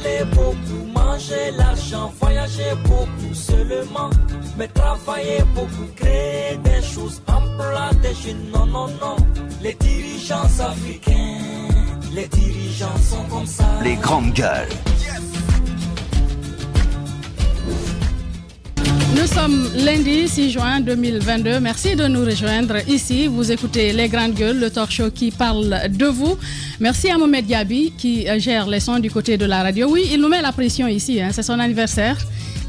parler beaucoup, manger l'argent, voyager beaucoup seulement, mais travailler beaucoup, créer des choses, emploi des jeunes, non, non, non. Les dirigeants africains, les dirigeants sont comme ça. Les grandes gueules. Nous sommes lundi 6 juin 2022. Merci de nous rejoindre ici. Vous écoutez Les Grandes Gueules, le talk show qui parle de vous. Merci à Mohamed Diaby qui gère les sons du côté de la radio. Oui, il nous met la pression ici, hein, c'est son anniversaire.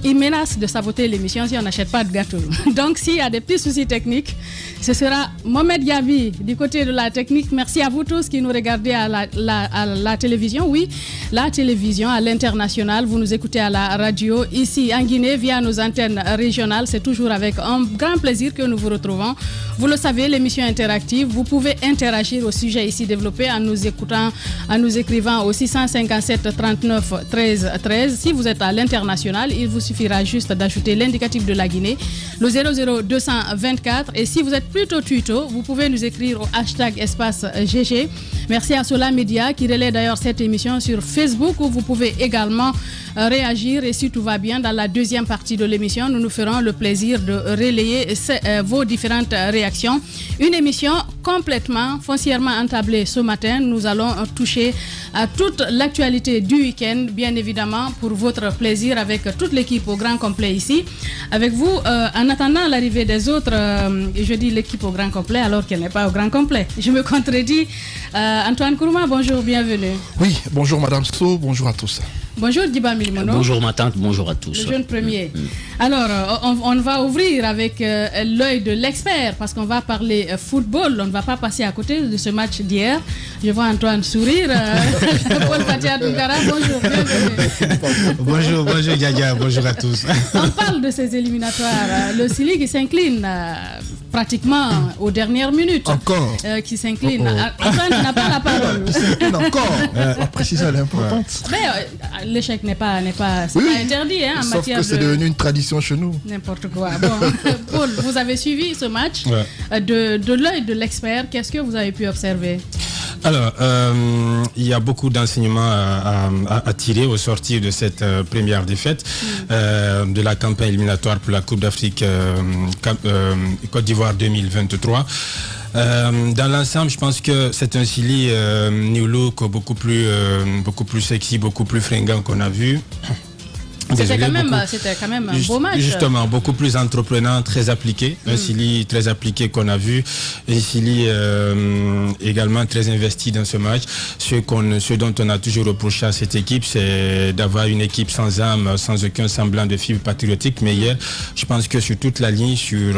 Il menace de saboter l'émission si on n'achète pas de gâteau. Donc s'il y a des petits soucis techniques, ce sera Mohamed Diaby du côté de la technique. Merci à vous tous qui nous regardez à la télévision. Oui, la télévision à l'international. Vous nous écoutez à la radio ici en Guinée via nos antennes régionales. C'est toujours avec un grand plaisir que nous vous retrouvons. Vous le savez, l'émission interactive. Vous pouvez interagir au sujet ici développé en nous écoutant, en nous écrivant au 657 39 13 13. Si vous êtes à l'international, il vous suffira juste d'ajouter l'indicatif de la Guinée, le 00224. Et si vous êtes plutôt tuto, vous pouvez nous écrire au hashtag espace GG. Merci à Sola Media qui relaie d'ailleurs cette émission sur Facebook où vous pouvez également réagir. Et si tout va bien, dans la deuxième partie de l'émission, nous nous ferons le plaisir de relayer vos différentes réactions. Une émission complètement, foncièrement entablée ce matin. Nous allons toucher à toute l'actualité du week-end, bien évidemment, pour votre plaisir avec toute l'équipe au grand complet ici. Avec vous, en attendant l'arrivée des autres, je dis l'équipe au grand complet alors qu'elle n'est pas au grand complet. Je me contredis. Antoine Kourouma, bonjour, bienvenue. Oui, bonjour Madame So, bonjour à tous. Bonjour Diba Milimono. Bonjour ma tante, bonjour à tous. Le jeune premier. Alors, on va ouvrir avec l'œil de l'expert parce qu'on va parler football. On ne va pas passer à côté de ce match d'hier. Je vois Antoine sourire. Paul Fatia Dougara, bonjour, bienvenue. Bonjour Yaya, bonjour à tous. On parle de ces éliminatoires. Le Sili qui s'incline pratiquement aux dernières minutes. Encore. Qui s'incline. Antoine, tu n'as pas la parole. Il s'incline encore. La précision elle est importante. Mais l'échec n'est pas interdit hein, en sauf matière que c'est devenu une tradition chez nous. N'importe quoi. Bon, Paul, vous avez suivi ce match de l'œil de l'expert. Qu'est-ce que vous avez pu observer? Alors, il y a beaucoup d'enseignements à tirer au sortir de cette première défaite de la campagne éliminatoire pour la Coupe d'Afrique Côte d'Ivoire 2023. Dans l'ensemble, je pense que c'est un Sili new look beaucoup plus sexy, beaucoup plus fringant qu'on a vu. C'était quand même un beau match. Justement, beaucoup plus entreprenant, très appliqué. Un Sili très appliqué qu'on a vu. Et Sili également très investi dans ce match. Ce dont on a toujours reproché à cette équipe, c'est d'avoir une équipe sans âme, sans aucun semblant de fibre patriotique. Mais hier, je pense que sur toute la ligne, sur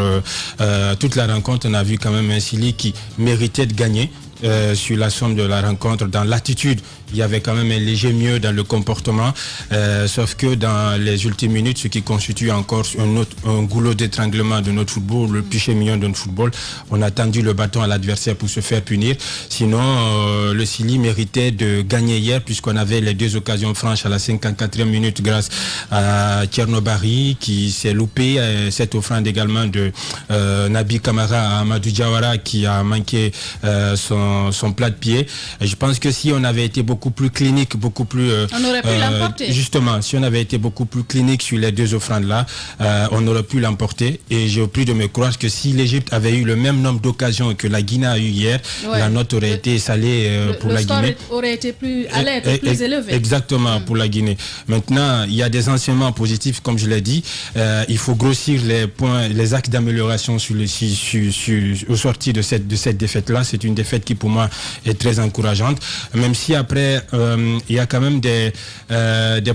toute la rencontre, on a vu quand même un Sili qui méritait de gagner. Sur la somme de la rencontre, dans l'attitude, il y avait quand même un léger mieux dans le comportement, sauf que dans les ultimes minutes, ce qui constitue encore un goulot d'étranglement de notre football, le péché mignon de notre football, on a tendu le bâton à l'adversaire pour se faire punir. Sinon, le Sili méritait de gagner hier puisqu'on avait les deux occasions franches à la 54e minute grâce à Tchernobari qui s'est loupé, cette offrande également de Nabi Kamara à Amadou Diawara qui a manqué son plat de pied. Et je pense que si on avait été beaucoup plus clinique, beaucoup plus... on aurait pu l'emporter. Justement, si on avait été beaucoup plus clinique sur les deux offrandes-là, on aurait pu l'emporter. Et j'ai au plus de me croire que si l'Égypte avait eu le même nombre d'occasions que la Guinée a eu hier, la note aurait été salée pour la Guinée. Le score aurait été plus alerte, plus élevé. Exactement, pour la Guinée. Maintenant, il y a des enseignements positifs, comme je l'ai dit. Il faut grossir les points, les axes d'amélioration au sortir de cette défaite-là. C'est une défaite qui, pour moi, est très encourageante. Même si après, il y a quand même des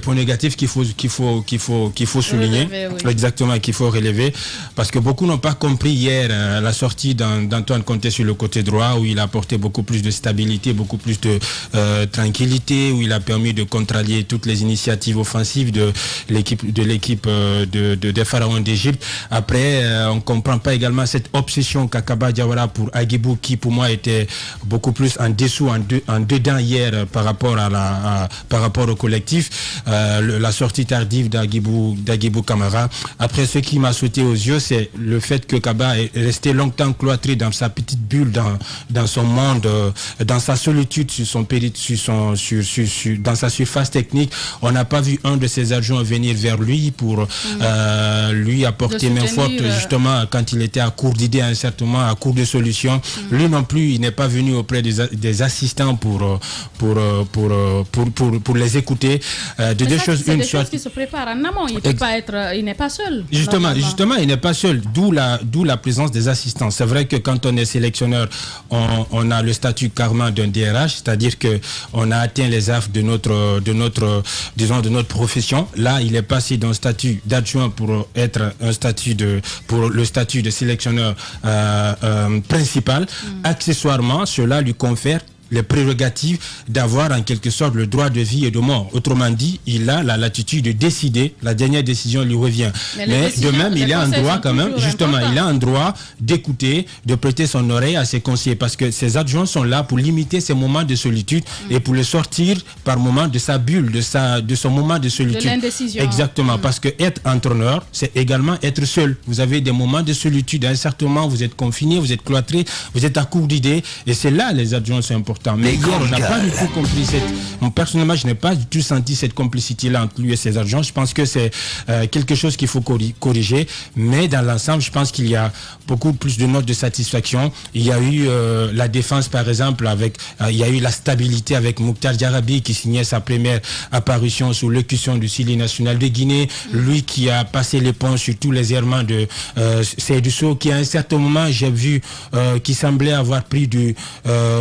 points négatifs qu'il faut souligner. Relever, oui. Exactement, qu'il faut relever. Parce que beaucoup n'ont pas compris hier la sortie d'Antoine Conté sur le côté droit, où il a apporté beaucoup plus de stabilité, beaucoup plus de tranquillité, où il a permis de contrarier toutes les initiatives offensives de l'équipe des Pharaons d'Égypte. Après, on ne comprend pas également cette obsession qu'Akaba Diawara pour Agibou, qui pour moi était beaucoup plus en dessous, en dedans hier par rapport par rapport au collectif. La sortie tardive d'Agibou Camara. Après, ce qui m'a sauté aux yeux, c'est le fait que Kaba est resté longtemps cloîtré dans sa petite bulle, dans son monde, dans sa solitude, dans sa surface technique. On n'a pas vu un de ses adjoints venir vers lui pour lui apporter main forte, justement, quand il était à court d'idées, à un certain moment, à court de solutions. Lui non plus, il n'est pas venu auprès des assistants pour les écouter. Deux choses, une chose qui se prépare en amont. Il n'est pas seul. Justement, il n'est pas seul. D'où la présence des assistants. C'est vrai que quand on est sélectionneur, on a le statut carrément d'un DRH, c'est-à-dire que on a atteint les affres de notre profession. Là, il est passé d'un statut d'adjoint pour être pour le statut de sélectionneur principal. Accessoirement, cela lui confère les prérogatives d'avoir en quelque sorte le droit de vie et de mort. Autrement dit, il a la latitude de décider, la dernière décision lui revient. Mais de même, il a un droit quand même, justement, il a un droit d'écouter, de prêter son oreille à ses conseillers, parce que ses adjoints sont là pour limiter ses moments de solitude et pour le sortir par moment de sa bulle, de son moment de solitude. De l'indécision. Exactement, parce que être entraîneur, c'est également être seul. Vous avez des moments de solitude, à un certain moment, vous êtes confiné, vous êtes cloîtré, vous êtes à court d'idées, et c'est là les adjoints sont importants. Mais hier, on n'a pas du tout compris personnellement, je n'ai pas du tout senti cette complicité-là entre lui et ses adjoints. Je pense que c'est quelque chose qu'il faut corriger. Mais dans l'ensemble, je pense qu'il y a beaucoup plus de notes de satisfaction. Il y a eu la défense, par exemple, il y a eu la stabilité avec Mouktar Diarabi qui signait sa première apparition sous l'élocution du Syli national de Guinée. Lui qui a passé l'éponge sur tous les errements de Seydou Sow, qui à un certain moment, j'ai vu, qui semblait avoir pris du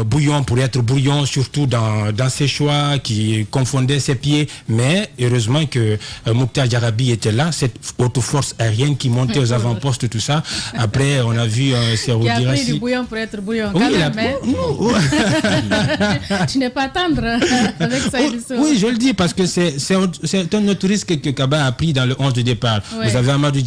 bouillon pour être brouillon, surtout dans ses choix, qui confondait ses pieds. Mais heureusement que Mouktar Diarabi était là, cette auto-force aérienne qui montait aux avant-postes, tout ça. Après, on a vu Serhou Qui a pris Guirassy. du bouillon pour être bouillon. Oui, Quand même, tu n'es pas tendre avec Seydou Sow. Oui, je le dis parce que c'est un autre risque que Kaba a pris dans le 11 de départ. Ouais. Vous avez Amadou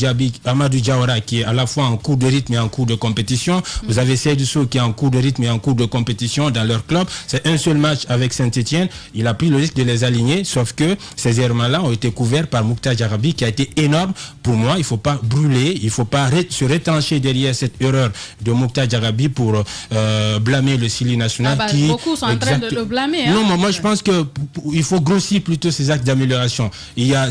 Diawara qui est à la fois en cours de rythme et en cours de compétition. Vous avez Seydou Sow qui est en cours de rythme et en cours de compétition dans leur club. C'est un seul match avec Saint-Etienne. Il a pris le risque de les aligner, sauf que ces errements-là ont été couverts par Mouktar Diarabi qui a été énorme. Pour moi, il ne faut pas brûler, il ne faut pas se retrancher derrière cette erreur de Mouktar Diarabi pour blâmer le Syli national. Beaucoup sont en train de le blâmer. Hein. Non, moi je pense qu'il faut grossir plutôt ces actes d'amélioration. Il y a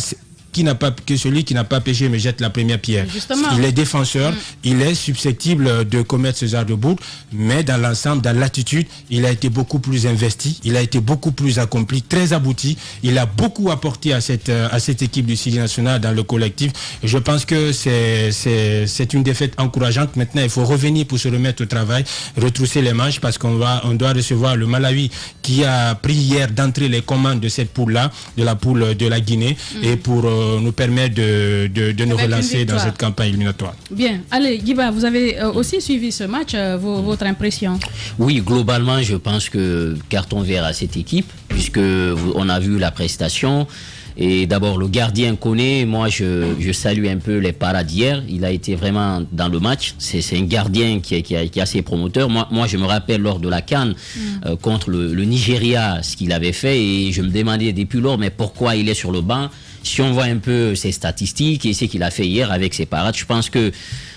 celui qui n'a pas péché me jette la première pierre. Justement. Il est défenseur, il est susceptible de commettre ce genre de bourde, mais dans l'ensemble, dans l'attitude, il a été beaucoup plus investi, il a été beaucoup plus accompli, très abouti. Il a beaucoup apporté à cette équipe du Syli national dans le collectif. Et je pense que c'est une défaite encourageante. Maintenant, il faut revenir pour se remettre au travail, retrousser les manches, parce qu'on doit recevoir le Malawi qui a pris hier d'entrer les commandes de cette poule-là, de la poule de la Guinée, et pour nous permettre de nous relancer dans cette campagne éliminatoire. Bien. Allez, Guiba, vous avez aussi suivi ce match, votre impression? Oui, globalement, je pense que carton vert à cette équipe, puisque on a vu la prestation. Et d'abord, le gardien Koné, moi, je salue un peu les parades d'hier. Il a été vraiment dans le match. C'est un gardien qui est assez promoteur. Moi, je me rappelle lors de la CAN contre le Nigeria, ce qu'il avait fait. Et je me demandais depuis lors, mais pourquoi il est sur le banc? Si on voit un peu ses statistiques et ce qu'il a fait hier avec ses parades, je pense que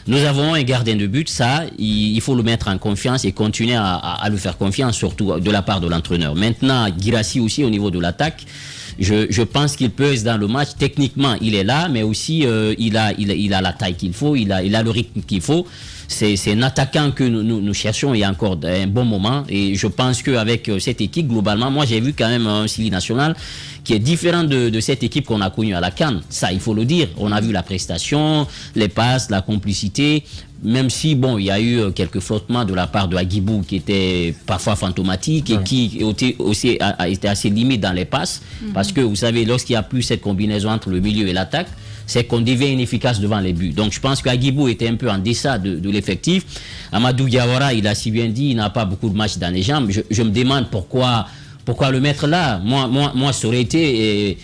nous avons un gardien de but. Ça, il faut le mettre en confiance et continuer à lui faire confiance, surtout de la part de l'entraîneur. Maintenant, Guirassy aussi au niveau de l'attaque. Je pense qu'il pèse dans le match. Techniquement, il est là, mais aussi il a la taille qu'il faut, il a le rythme qu'il faut. C'est un attaquant que nous cherchons il y a encore un bon moment. Et je pense qu'avec cette équipe, globalement, moi j'ai vu quand même un Syli national qui est différent de cette équipe qu'on a connue à la CAN. Ça, il faut le dire. On a vu la prestation, les passes, la complicité. Même si, bon, il y a eu quelques flottements de la part de Agibou qui étaient parfois fantomatiques et qui aussi a été assez limite dans les passes. Parce que, vous savez, lorsqu'il n'y a plus cette combinaison entre le milieu et l'attaque, c'est qu'on devient inefficace devant les buts. Donc, je pense qu'Agibou était un peu en deçà de l'effectif. Amadou Diawara, il a si bien dit, il n'a pas beaucoup de matchs dans les jambes. Je me demande pourquoi Pourquoi le mettre là? Moi, ça aurait été,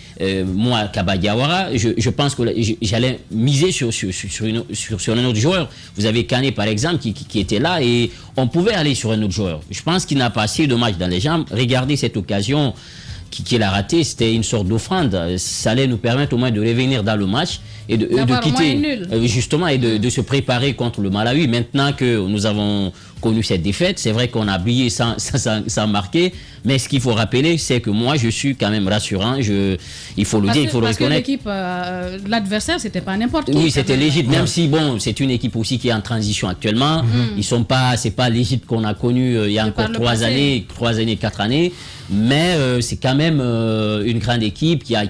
moi, Kaba Diawara, je pense que j'allais miser sur un autre joueur. Vous avez Kané, par exemple, qui était là et on pouvait aller sur un autre joueur. Je pense qu'il n'a pas assez de matchs dans les jambes. Regardez cette occasion qu'il a ratée, c'était une sorte d'offrande. Ça allait nous permettre au moins de revenir dans le match et de quitter, justement, et de se préparer contre le Malawi. Maintenant que nous avons connu cette défaite, c'est vrai qu'on a brillé sans marquer, mais ce qu'il faut rappeler, c'est que moi, je suis quand même rassurant. Il faut le dire, il faut le reconnaître. Parce que l'équipe, l'adversaire, c'était pas n'importe qui. Oui, c'était l'Égypte, même si, bon, c'est une équipe aussi qui est en transition actuellement. Ils sont pas, c'est pas l'Égypte qu'on a connue il y a encore 3 années, 4 années. Mais c'est quand même une grande équipe qui a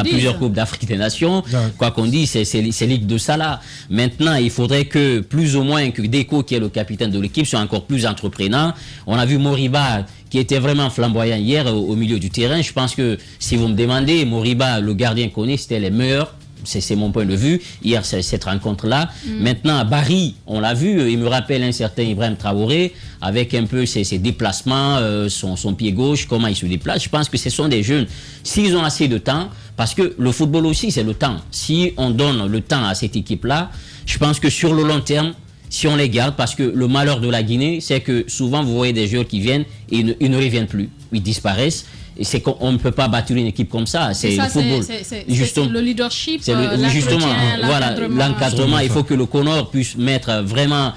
plusieurs Coupes d'Afrique des Nations. Quoi qu'on dise, c'est l'équipe de Salah. Maintenant, il faudrait que, plus ou moins, que Deco, qui est le capitaine de l'équipe, soit encore plus entreprenant. On a vu Moriba, qui était vraiment flamboyant hier au milieu du terrain. Je pense que, si vous me demandez, Moriba, le gardien connaît, c'était les meilleurs. C'est mon point de vue, hier, cette rencontre-là. Maintenant, Barry, on l'a vu, il me rappelle un certain Ibrahim Traoré, avec un peu ses déplacements, son pied gauche, comment il se déplace. Je pense que ce sont des jeunes, s'ils ont assez de temps, parce que le football aussi, c'est le temps. Si on donne le temps à cette équipe-là, je pense que sur le long terme, si on les garde, parce que le malheur de la Guinée, c'est que souvent, vous voyez des joueurs qui viennent et ils ne reviènent plus, ils disparaissent. Et c'est qu'on ne peut pas battre une équipe comme ça. C'est le football. C'est le leadership, l'encadrement. Il faut que le Connor puisse mettre vraiment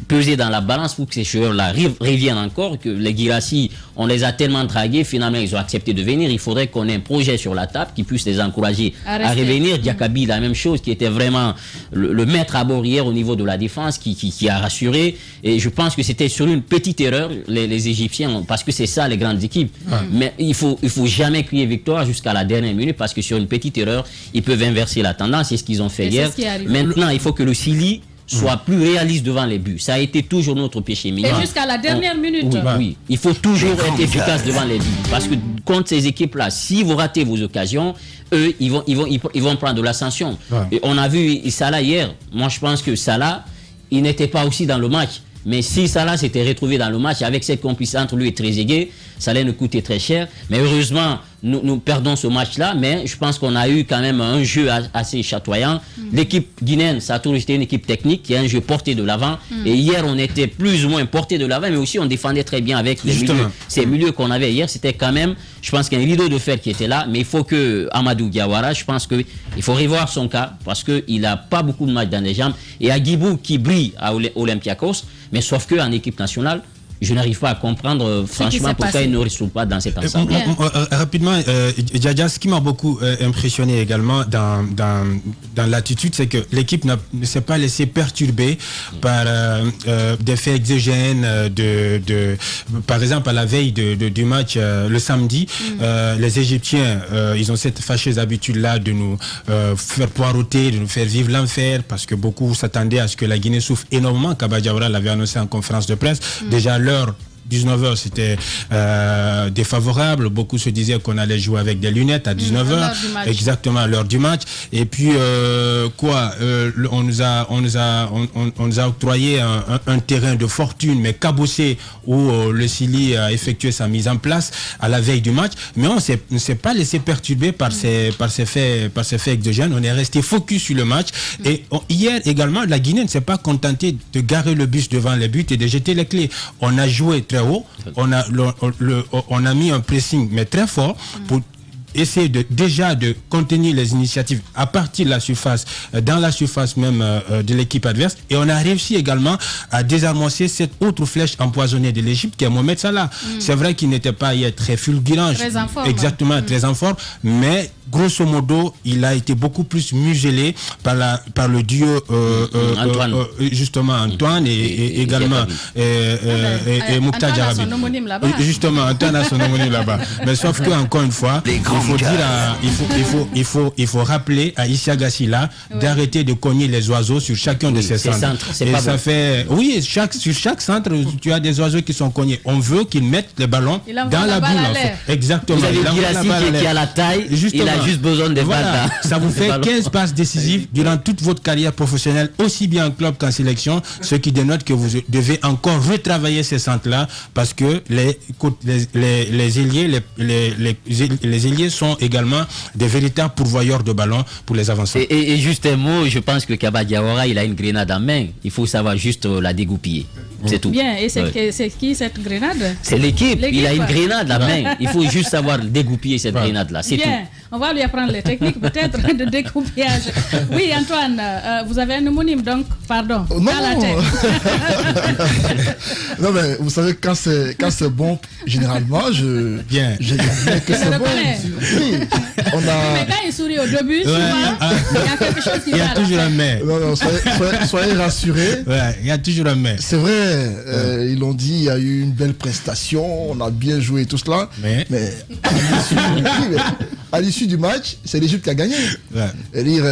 peser dans la balance pour que ces joueurs-là reviennent encore, que les Guirassy, on les a tellement dragués, finalement ils ont accepté de venir. Il faudrait qu'on ait un projet sur la table qui puisse les encourager à revenir. Diakabi, la même chose, qui était vraiment le maître à bord hier au niveau de la défense, qui a rassuré. Et je pense que c'était sur une petite erreur, les Égyptiens, parce que c'est ça les grandes équipes. Mais il faut jamais crier victoire jusqu'à la dernière minute, parce que sur une petite erreur, ils peuvent inverser la tendance. C'est ce qu'ils ont fait hier. Maintenant, il faut que le Sili soit plus réaliste devant les buts. Ça a été toujours notre péché mignon. Et jusqu'à la dernière minute. Oui, il faut toujours être efficace devant les buts. Parce que contre ces équipes-là, si vous ratez vos occasions, eux, ils vont prendre de l'ascension. Et on a vu Salah hier. Moi, je pense que Salah, il n'était pas aussi dans le match. Mais si Salah s'était retrouvé dans le match avec cette complicité entre lui et Trezeguet, ça allait nous coûter très cher. Mais heureusement, nous perdons ce match-là. Mais je pense qu'on a eu quand même un jeu assez chatoyant. L'équipe guinéenne, ça a toujours été une équipe technique qui a un jeu porté de l'avant. Et hier, on était plus ou moins porté de l'avant, mais aussi on défendait très bien avec les milieux. Ces milieux qu'on avait hier, c'était quand même, je pense qu'il y a un rideau de fer qui était là. Mais il faut que Amadou Diawara, je pense qu'il faut revoir son cas parce qu'il n'a pas beaucoup de matchs dans les jambes. Et Agibou qui brille à Olympiakos, mais sauf qu'en équipe nationale, je n'arrive pas à comprendre franchement pourquoi il ne reste pas dans cet ensemble. Rapidement, Djadja, ce qui m'a beaucoup impressionné également dans l'attitude, c'est que l'équipe ne s'est pas laissée perturber par des faits exogènes. Par exemple, à la veille du match, le samedi, les Égyptiens, ils ont cette fâcheuse habitude-là de nous faire poireauter, de nous faire vivre l'enfer, parce que beaucoup s'attendaient à ce que la Guinée souffre énormément. Kaba Diawara l'avait annoncé en conférence de presse. Déjà, l'heure 19h, c'était défavorable. Beaucoup se disaient qu'on allait jouer avec des lunettes à 19h. Exactement, à l'heure du match. Et puis, on nous a octroyé un terrain de fortune, mais cabossé, où le Sili a effectué sa mise en place à la veille du match. Mais on ne s'est pas laissé perturber par ces faits exogènes. On est resté focus sur le match. Et hier également, la Guinée ne s'est pas contentée de garer le bus devant les buts et de jeter les clés. On a joué très haut, on a mis un pressing mais très fort pour essayer déjà de contenir les initiatives à partir de la surface, dans la surface même de l'équipe adverse, et on a réussi également à désarmer cette autre flèche empoisonnée de l'Égypte qui est Mohamed Salah. C'est vrai qu'il n'était pas hier très fulgurant, très en forme, exactement, très en forme, mais grosso modo, il a été beaucoup plus muselé par le duo justement Antoine et également et Mouktar Diarabi. Justement, Antoine a son homonyme là-bas. Mais sauf que encore une fois, il faut rappeler à Issa Gassila d'arrêter de cogner les oiseaux sur chacun de ces centres. Et ça fait, sur chaque centre, tu as des oiseaux qui sont cognés. On veut qu'ils mettent les ballons dans la bulle. Exactement. Vous avez Guirassy qui a la taille, il a juste besoin de voilà, balles. ça vous fait 15 passes décisives durant toute votre carrière professionnelle, aussi bien en club qu'en sélection, ce qui dénote que vous devez encore retravailler ces centres-là, parce que les ailiers sont également des véritables pourvoyeurs de ballons pour les avanceurs. Et juste un mot, je pense que Kaba Diawara, il a une grenade en main. Il faut savoir juste la dégoupiller. C'est tout. Bien, et c'est qui cette grenade? C'est l'équipe. Il a une grenade en main. Il faut juste savoir dégoupiller cette grenade-là. C'est tout. Bien, on va lui apprendre les techniques peut-être de découpillage. Oui, Antoine, vous avez un homonyme, donc, pardon. Non, à la tête. non, mais vous savez, quand c'est bon, généralement, je Bien. Je que c'est bon. Oui, on a... Mais quand il sourit au début, souvent, il y a quelque chose qui Il y a va toujours un mais. Non, soyez rassurés. Ouais, il y a toujours un mais. C'est vrai, ils l'ont dit, il y a eu une belle prestation, on a bien joué et tout cela. Mais à l'issue du match, c'est l'Égypte qui a gagné. Ouais. C'est-à-dire,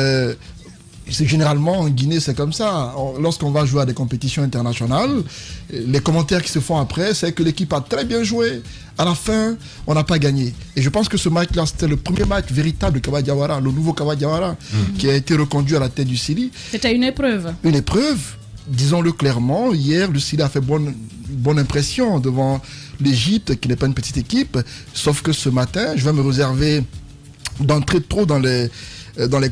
c'est généralement en Guinée, c'est comme ça. Lorsqu'on va jouer à des compétitions internationales, les commentaires qui se font après, c'est que l'équipe a très bien joué. À la fin, on n'a pas gagné. Et je pense que ce match-là, c'était le premier match véritable de Kaba Diawara, le nouveau Kaba Diawara, qui a été reconduit à la tête du Sili. C'était une épreuve. Une épreuve, disons-le clairement. Hier, le Sili a fait bonne impression devant l'Égypte, qui n'est pas une petite équipe. Sauf que ce matin, je vais me réserver d'entrer trop dans les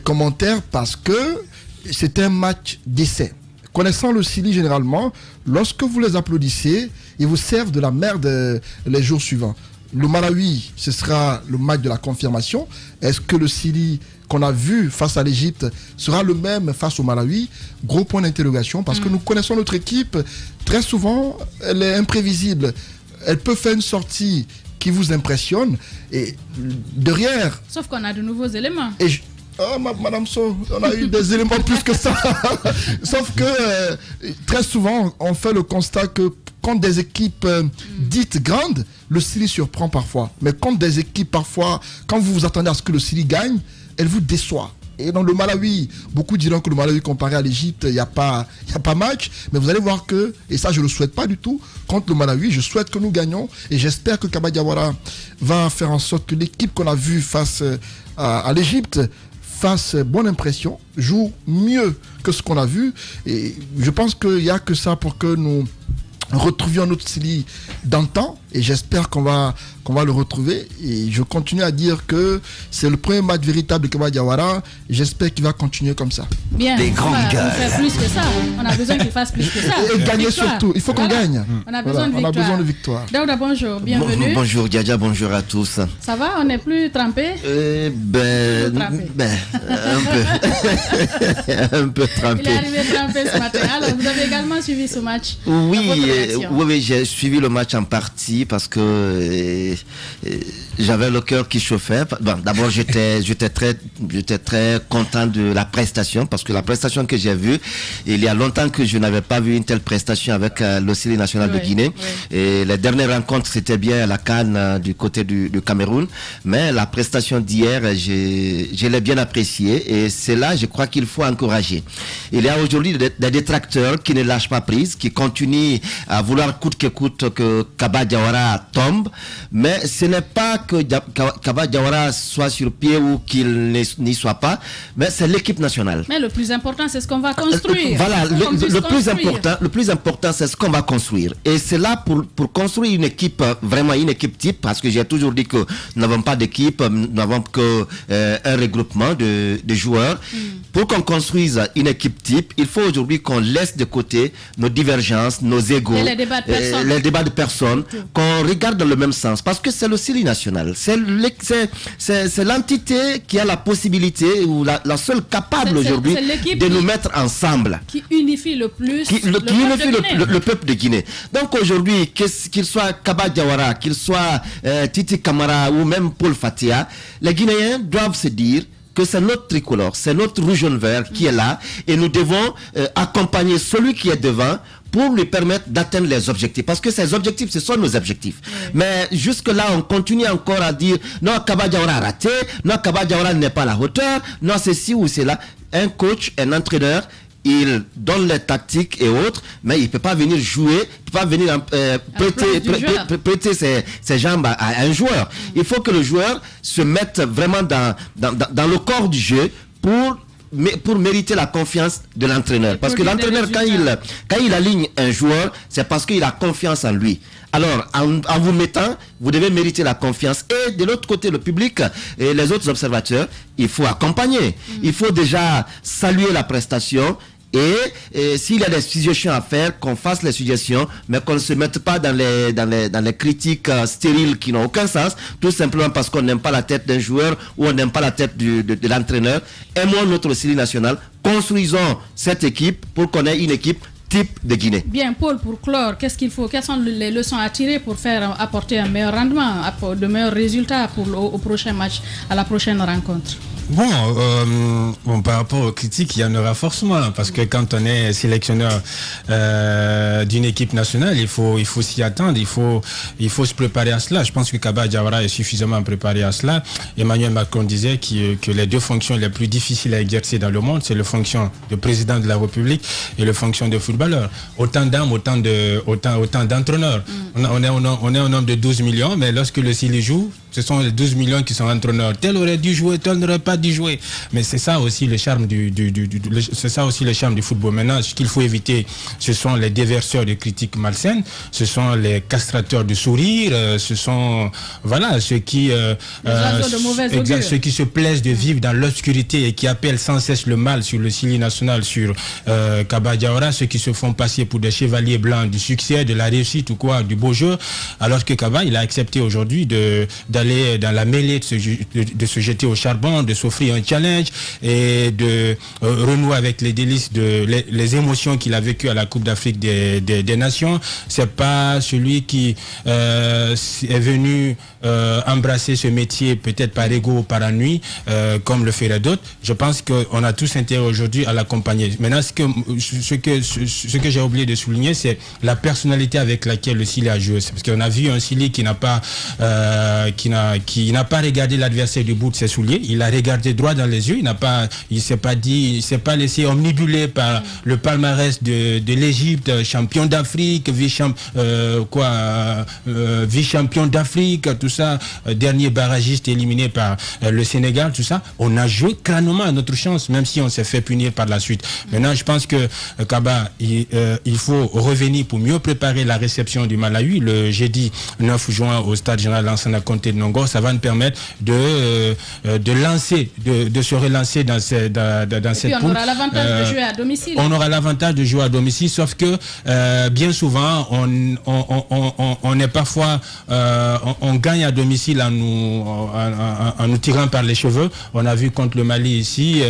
commentaires parce que c'était un match d'essai. Connaissant le Sili généralement, lorsque vous les applaudissez, ils vous servent de la merde les jours suivants. Le Malawi, ce sera le match de la confirmation. Est-ce que le Sili qu'on a vu face à l'Égypte sera le même face au Malawi? Gros point d'interrogation parce que nous connaissons notre équipe. Très souvent, elle est imprévisible. Elle peut faire une sortie qui vous impressionne et derrière... Sauf qu'on a de nouveaux éléments. Madame So, on a eu des éléments plus que ça. Sauf que très souvent, on fait le constat que contre des équipes dites grandes, le Sili surprend parfois. Mais contre des équipes, parfois, quand vous vous attendez à ce que le Sili gagne, elle vous déçoit. Et dans le Malawi, beaucoup diront que le Malawi comparé à l'Égypte, il n'y a pas match. Mais vous allez voir que, et ça je ne le souhaite pas du tout, contre le Malawi, je souhaite que nous gagnions. Et j'espère que Kaba Diawara va faire en sorte que l'équipe qu'on a vue face à l'Égypte fasse bonne impression, joue mieux que ce qu'on a vu. Et je pense qu'il n'y a que ça pour que nous retrouvions notre Sili d'antan. Et j'espère qu'on va le retrouver. Et je continue à dire que c'est le premier match véritable de Kaba Diawara. J'espère qu'il va continuer comme ça. Bien, Des grandes on gueules. fait plus que ça. On a besoin qu'il fasse plus que ça. Et gagner Victoire. surtout. Il faut qu'on gagne. On a besoin de victoire. On a besoin de victoire. Daouda, bonjour, bienvenue. Bonjour Diadia, bonjour à tous. Ça va, on n'est plus trempé? Un peu Il trempé. est arrivé trempé ce matin. Alors, vous avez également suivi ce match? Oui, j'ai suivi le match en partie parce que j'avais le cœur qui chauffait. Bon, d'abord, j'étais très content de la prestation parce que la prestation que j'ai vue, il y a longtemps que je n'avais pas vu une telle prestation avec le Sili national de Guinée. Oui. Et les dernières rencontres, c'était bien à la CAN du côté du Cameroun. Mais la prestation d'hier, je l'ai bien appréciée. Et c'est là, je crois qu'il faut encourager. Il y a aujourd'hui des détracteurs qui ne lâchent pas prise, qui continuent à vouloir coûte que coûte que Kaba Diawara tombe. Mais ce n'est pas que Kaba Diawara soit sur pied ou qu'il n'y soit pas, mais c'est l'équipe nationale. Mais le plus important, c'est ce qu'on va construire. Voilà, le plus important, c'est ce qu'on va construire. Et c'est là pour construire une équipe, vraiment une équipe type, parce que j'ai toujours dit que nous n'avons pas d'équipe, nous n'avons que un regroupement de joueurs. Pour qu'on construise une équipe type, il faut aujourd'hui qu'on laisse de côté nos divergences, nos égos, les débats de personnes. Les débats de personnes, qu'on regarde dans le même sens, parce que c'est le Sili national. C'est l'entité qui a la possibilité, ou la seule capable aujourd'hui de nous mettre ensemble. Qui unifie le plus le peuple de Guinée. Donc aujourd'hui, qu'il soit Kaba Diawara, qu'il soit Titi Camara ou même Paul Fatia, les Guinéens doivent se dire que c'est notre tricolore, c'est notre rouge jaune vert qui est là, et nous devons accompagner celui qui est devant pour lui permettre d'atteindre les objectifs. Parce que ces objectifs, ce sont nos objectifs. Mais jusque-là, on continue encore à dire non, Kaba Diawara a raté, non, Kaba Diawara n'est pas à la hauteur, non, c'est ci ou c'est là. Un coach, un entraîneur, il donne les tactiques et autres, mais il ne peut pas venir jouer, il ne peut pas venir prêter ses jambes à un joueur. Il faut que le joueur se mette vraiment dans le corps du jeu pour mériter la confiance de l'entraîneur. Parce que l'entraîneur, quand il aligne un joueur, c'est parce qu'il a confiance en lui. Alors, en vous mettant, vous devez mériter la confiance. Et de l'autre côté, le public et les autres observateurs, il faut accompagner. Il faut déjà saluer la prestation. Et s'il y a des suggestions à faire, qu'on fasse les suggestions, mais qu'on ne se mette pas dans les critiques stériles qui n'ont aucun sens, tout simplement parce qu'on n'aime pas la tête d'un joueur ou on n'aime pas la tête de l'entraîneur. Aimons notre série nationale, construisons cette équipe pour qu'on ait une équipe type de Guinée. Bien, Paul, pour clore, qu'est-ce qu'il faut? Quelles sont les leçons à tirer pour apporter un meilleur rendement, de meilleurs résultats au prochain match, à la prochaine rencontre? Bon, par rapport aux critiques, il y en aura forcément, parce que quand on est sélectionneur d'une équipe nationale, il faut s'y attendre, il faut se préparer à cela. Je pense que Kaba Diawara est suffisamment préparé à cela. Emmanuel Macron disait que les deux fonctions les plus difficiles à exercer dans le monde, c'est la fonction de président de la République et la fonction de footballeur. Autant d'âmes, autant d'entraîneurs. On est un nombre de 12 millions, mais lorsque le Sili joue, ce sont les 12 millions qui sont entraîneurs. Tel aurait dû jouer, tel n'aurait pas dû jouer. Mais c'est ça aussi le charme c'est ça aussi le charme du football. Maintenant, ce qu'il faut éviter, ce sont les déverseurs de critiques malsaines, ce sont les castrateurs de sourire, ce sont ceux qui ceux qui se plaisent de vivre dans l'obscurité et qui appellent sans cesse le mal sur le Sili national, sur Kaba Diawara, ceux qui se font passer pour des chevaliers blancs du succès, de la réussite ou quoi, du beau jeu, alors que Kaba, il a accepté aujourd'hui d'aller dans la mêlée, de se jeter au charbon, de s'offrir un challenge et de renouer avec les délices les émotions qu'il a vécues à la Coupe d'Afrique des Nations. C'est pas celui qui est venu embrasser ce métier peut-être par ego ou par ennui comme le feraient d'autres. Je pense qu'on a tous intérêt aujourd'hui à l'accompagner. Maintenant, ce que j'ai oublié de souligner, c'est la personnalité avec laquelle le Sili a joué. C'est parce qu'on a vu un Sili qui n'a pas regardé l'adversaire du bout de ses souliers. Il a regardé droit dans les yeux. Il s'est pas laissé omnibuler par le palmarès de l'Égypte, champion d'Afrique, vice-champion d'Afrique, tout ça, dernier barragiste éliminé par le Sénégal, tout ça. On a joué crânement à notre chance, même si on s'est fait punir par la suite. Maintenant, je pense que Kaba, il faut revenir pour mieux préparer la réception du Malawi le jeudi 9 juin au stade général Lansana Conté de Nongo. Ça va nous permettre de se relancer dans cette poule. On aura l'avantage de jouer à domicile. On aura l'avantage de jouer à domicile, sauf que bien souvent, on est parfois, on gagne à domicile en nous tirant par les cheveux. On a vu contre le Mali ici,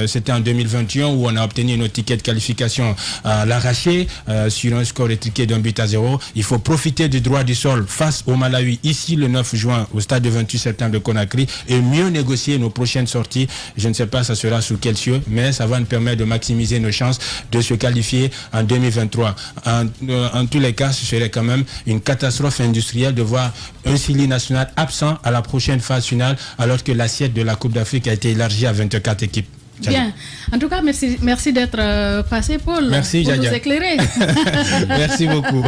c'était en 2021 où on a obtenu une ticket de qualification à l'arraché sur un score étriqué d'1-0. Il faut profiter du droit du sol face au Malawi ici le 9 juin au stade de 28 septembre de Conakry et mieux négocier nos prochaines sorties. Je ne sais pas ça sera sous quel cieux, mais ça va nous permettre de maximiser nos chances de se qualifier en 2023. En tous les cas, ce serait quand même une catastrophe industrielle de voir un Sili national absent à la prochaine phase finale alors que l'assiette de la Coupe d'Afrique a été élargie à 24 équipes. Bien. En tout cas, merci d'être passé, Paul, merci, pour nous éclairer. Merci beaucoup.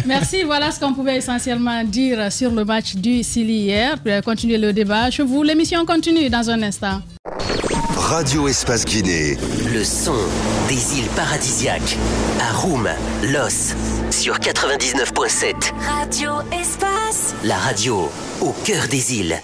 Merci. Voilà ce qu'on pouvait essentiellement dire sur le match du Sili hier. Continuez le débat. Chez vous, l'émission continue dans un instant. Radio Espace Guinée. Le son des îles paradisiaques. À Roum, Los, sur 99.7. Radio Espace. La radio au cœur des îles.